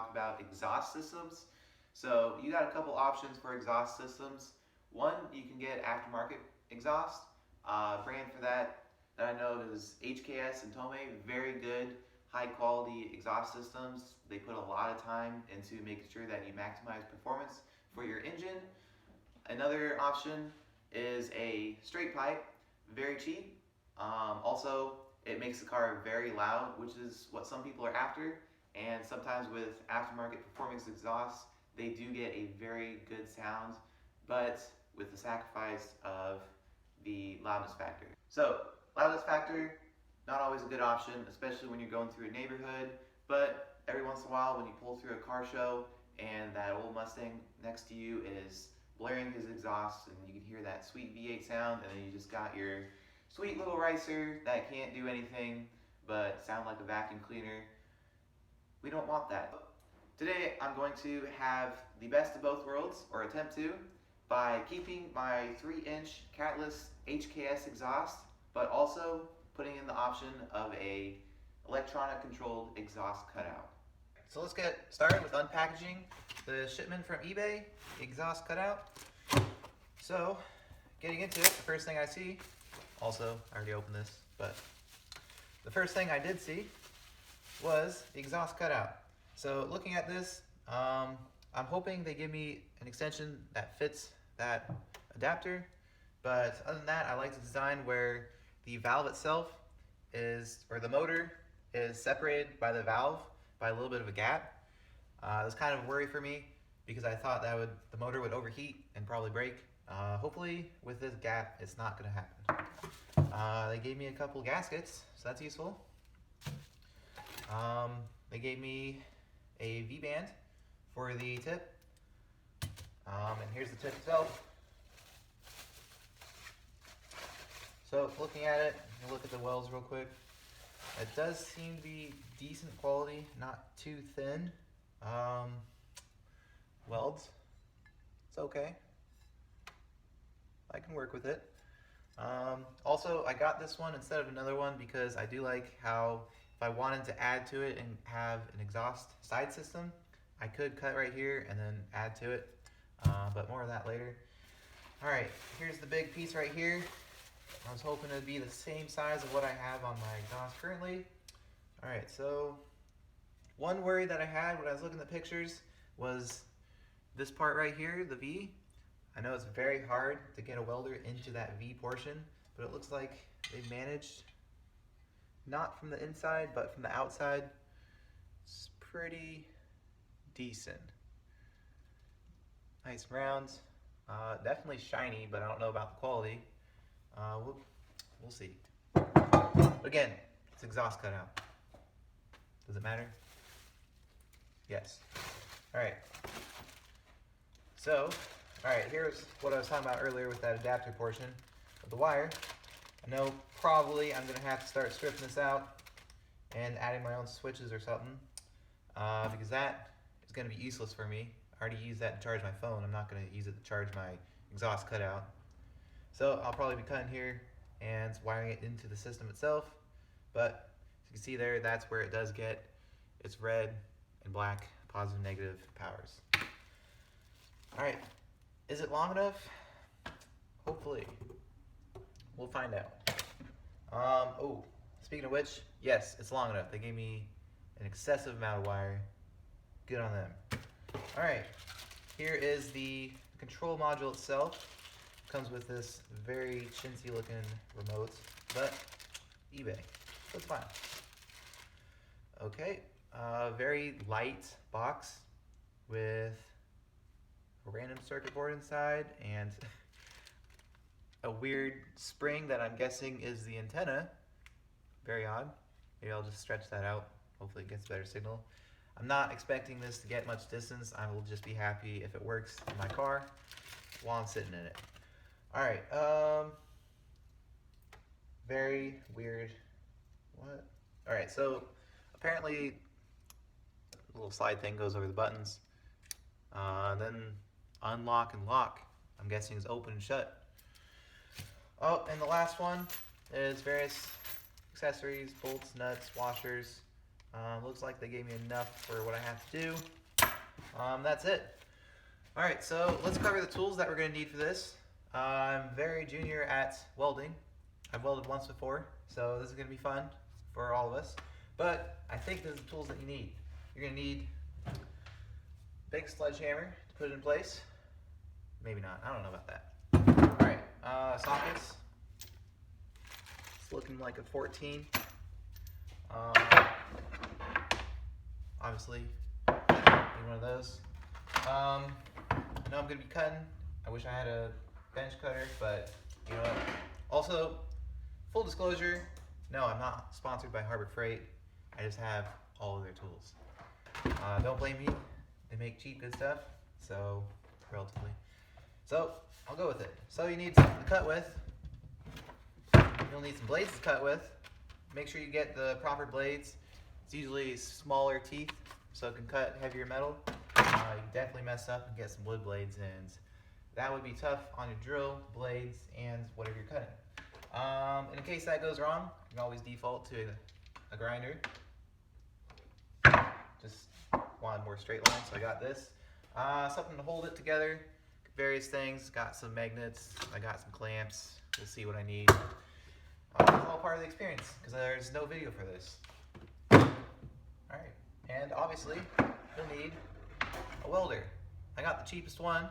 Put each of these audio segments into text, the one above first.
talk about exhaust systems. So you got a couple options for exhaust systems. One, you can get aftermarket exhaust. Brand for that I know is HKS and Tomei. Very good, high quality exhaust systems. They put a lot of time into making sure that you maximize performance for your engine. Another option is a straight pipe, very cheap. Also, it makes the car very loud, which is what some people are after. And sometimes with aftermarket performance exhausts, they do get a very good sound, but with the sacrifice of the loudness factor. So, loudness factor, not always a good option, especially when you're going through a neighborhood, but every once in a while when you pull through a car show and that old Mustang next to you is blaring his exhaust and you can hear that sweet V8 sound, and then you just got your sweet little ricer that can't do anything but sound like a vacuum cleaner. We don't want that. Today I'm going to have the best of both worlds, or attempt to, by keeping my 3-inch catless HKS exhaust, but also putting in the option of a electronic controlled exhaust cutout. So let's get started with unpackaging the shipment from eBay, the exhaust cutout. So getting into it, the first thing I see, also I already opened this, but the first thing I did see was the exhaust cutout. So looking at this, I'm hoping they give me an extension that fits that adapter, but other than that, I like the design where the valve itself is, or the motor is separated by the valve by a little bit of a gap. It was kind of a worry for me because I thought that the motor would overheat and probably break. Hopefully with this gap, it's not going to happen. They gave me a couple gaskets, so that's useful. They gave me a V-band for the tip, and here's the tip itself. So looking at it, look at the welds real quick. It does seem to be decent quality, not too thin. Welds, it's okay. I can work with it. Also, I got this one instead of another one because I do like how if I wanted to add to it and have an exhaust side system, I could cut right here and then add to it, but more of that later. All right, here's the big piece right here. I was hoping it'd be the same size of what I have on my exhaust currently. All right, so one worry that I had when I was looking at the pictures was this part right here, the V. I know it's very hard to get a welder into that V portion, but it looks like they managed, not from the inside, but from the outside. It's pretty decent. Nice rounds. Definitely shiny, but I don't know about the quality. We'll see. But again, it's exhaust cutout. Does it matter? Yes. All right. So, all right, here's what I was talking about earlier with that adapter portion of the wire. I know probably I'm gonna have to start stripping this out and adding my own switches or something, because that is gonna be useless for me. I already use that to charge my phone. I'm not gonna use it to charge my exhaust cutout. So I'll probably be cutting here and wiring it into the system itself. But as you can see there, that's where it does get its red and black positive and negative powers. All right, is it long enough? Hopefully. We'll find out. Oh, speaking of which, yes, it's long enough. They gave me an excessive amount of wire. Good on them. All right, here is the control module itself. Comes with this very chintzy looking remote, but eBay, so it's fine. Okay, very light box with a random circuit board inside and a weird spring that I'm guessing is the antenna. Very odd. Maybe I'll just stretch that out. Hopefully it gets better signal. I'm not expecting this to get much distance. I will just be happy if it works in my car while I'm sitting in it. All right, very weird. What? All right, so apparently a little slide thing goes over the buttons. Then unlock and lock, I'm guessing, is open and shut. Oh, and the last one is various accessories, bolts, nuts, washers. Looks like they gave me enough for what I have to do. That's it. Alright, so let's cover the tools that we're going to need for this. I'm very junior at welding. I've welded once before, so this is going to be fun for all of us. But I think these are the tools that you need. You're going to need a big sledgehammer to put it in place. Maybe not, I don't know about that. Alright, sockets. It's looking like a 14. Obviously, need one of those. I know I'm going to be cutting. I wish I had a bench cutter, but you know what? Also, full disclosure, no, I'm not sponsored by Harbor Freight. I just have all of their tools. Don't blame me. They make cheap, good stuff, so relatively. So I'll go with it. So you need something to cut with. You'll need some blades to cut with. Make sure you get the proper blades. It's usually smaller teeth, so it can cut heavier metal. You can definitely mess up and get some wood blades, and that would be tough on your drill, blades, and whatever you're cutting. In case that goes wrong, you can always default to a grinder. Just wanted more straight lines, so I got this. Something to hold it together, various things. Got some magnets, I got some clamps. We'll see what I need. It's all part of the experience, because there's no video for this. Alright, and obviously, you'll need a welder. I got the cheapest one.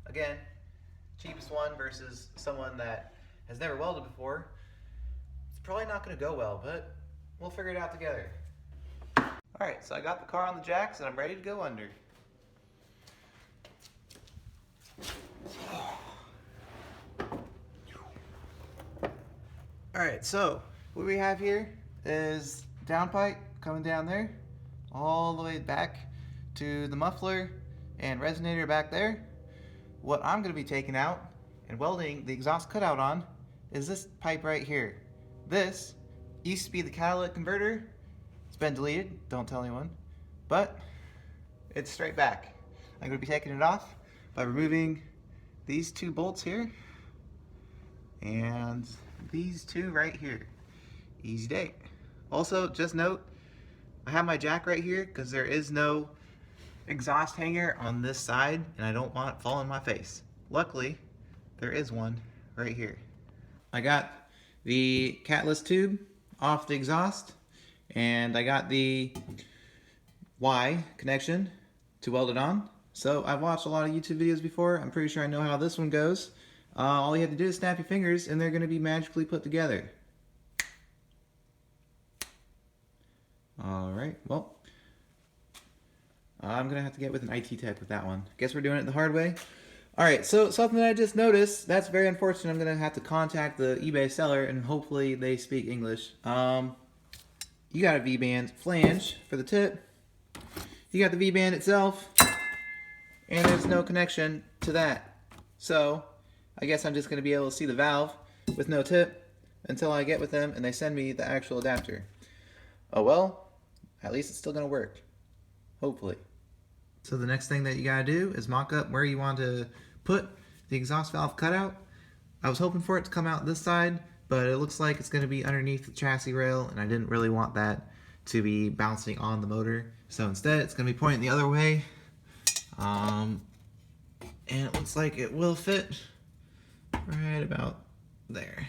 Again, cheapest one versus someone that has never welded before. It's probably not going to go well, but we'll figure it out together. Alright, so I got the car on the jacks and I'm ready to go under. Alright, so what we have here is downpipe coming down there, all the way back to the muffler and resonator back there. What I'm going to be taking out and welding the exhaust cutout on is this pipe right here. This used to be the catalytic converter. It's been deleted, don't tell anyone, but it's straight back. I'm going to be taking it off by removing these two bolts here and these two right here. Easy day. Also, just note, I have my jack right here because there is no exhaust hanger on this side and I don't want it falling in my face. Luckily, there is one right here. I got the catless tube off the exhaust and I got the Y connection to weld it on. So I've watched a lot of YouTube videos before. I'm pretty sure I know how this one goes. All you have to do is snap your fingers and they're going to be magically put together. Alright, well, I'm going to have to get with an IT tech with that one. Guess we're doing it the hard way. Alright, so something that I just noticed, that's very unfortunate. I'm going to have to contact the eBay seller and hopefully they speak English. You got a V-band flange for the tip. You got the V-band itself, and there's no connection to that. So, I guess I'm just going to be able to see the valve with no tip until I get with them and they send me the actual adapter. Oh well, at least it's still going to work. Hopefully. So the next thing that you gotta do is mock up where you want to put the exhaust valve cutout. I was hoping for it to come out this side, but it looks like it's going to be underneath the chassis rail, and I didn't really want that to be bouncing on the motor. So instead, it's going to be pointing the other way. And it looks like it will fit right about there.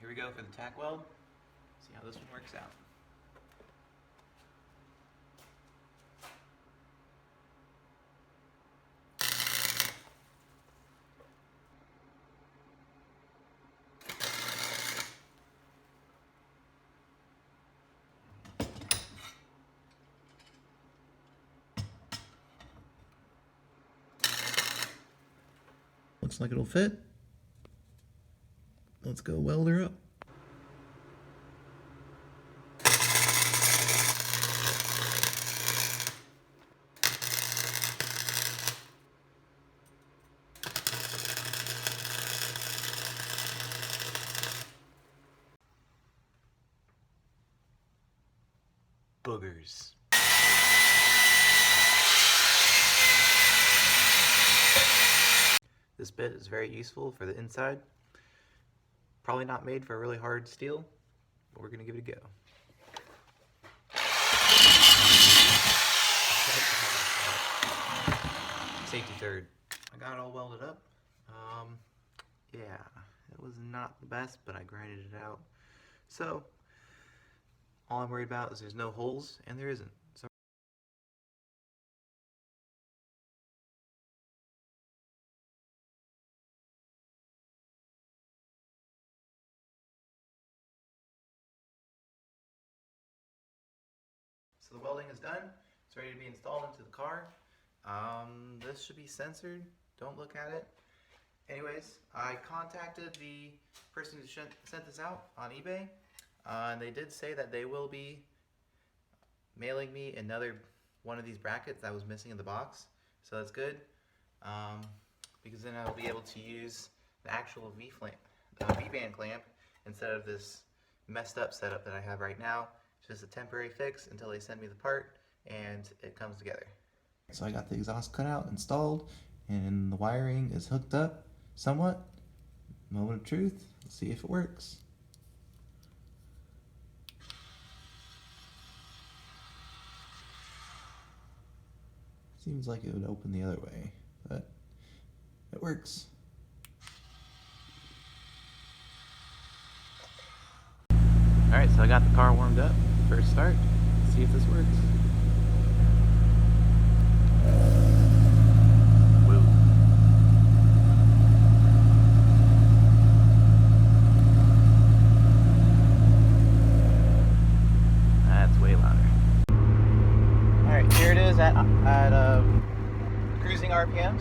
Here we go for the tack weld. See how this one works out. Looks like it'll fit. Let's go weld her up. boogers. This bit is very useful for the inside. Probably not made for really hard steel, but we're gonna give it a go. Safety third. I got it all welded up. Yeah, it was not the best, but I grinded it out. So, all I'm worried about is there's no holes, and there isn't. So the welding is done. It's ready to be installed into the car. This should be censored. Don't look at it. Anyways, I contacted the person who sent this out on eBay, and they did say that they will be mailing me another one of these brackets that was missing in the box. So that's good, because then I'll be able to use the actual V-band clamp instead of this messed up setup that I have right now. It's just a temporary fix until they send me the part and it comes together. So I got the exhaust cutout installed and the wiring is hooked up somewhat. Moment of truth. Let's see if it works. Seems like it would open the other way, but it works. Alright, so I got the car warmed up. First start. Let's see if this works. Whoa. That's way louder. Alright, here it is at cruising RPMs.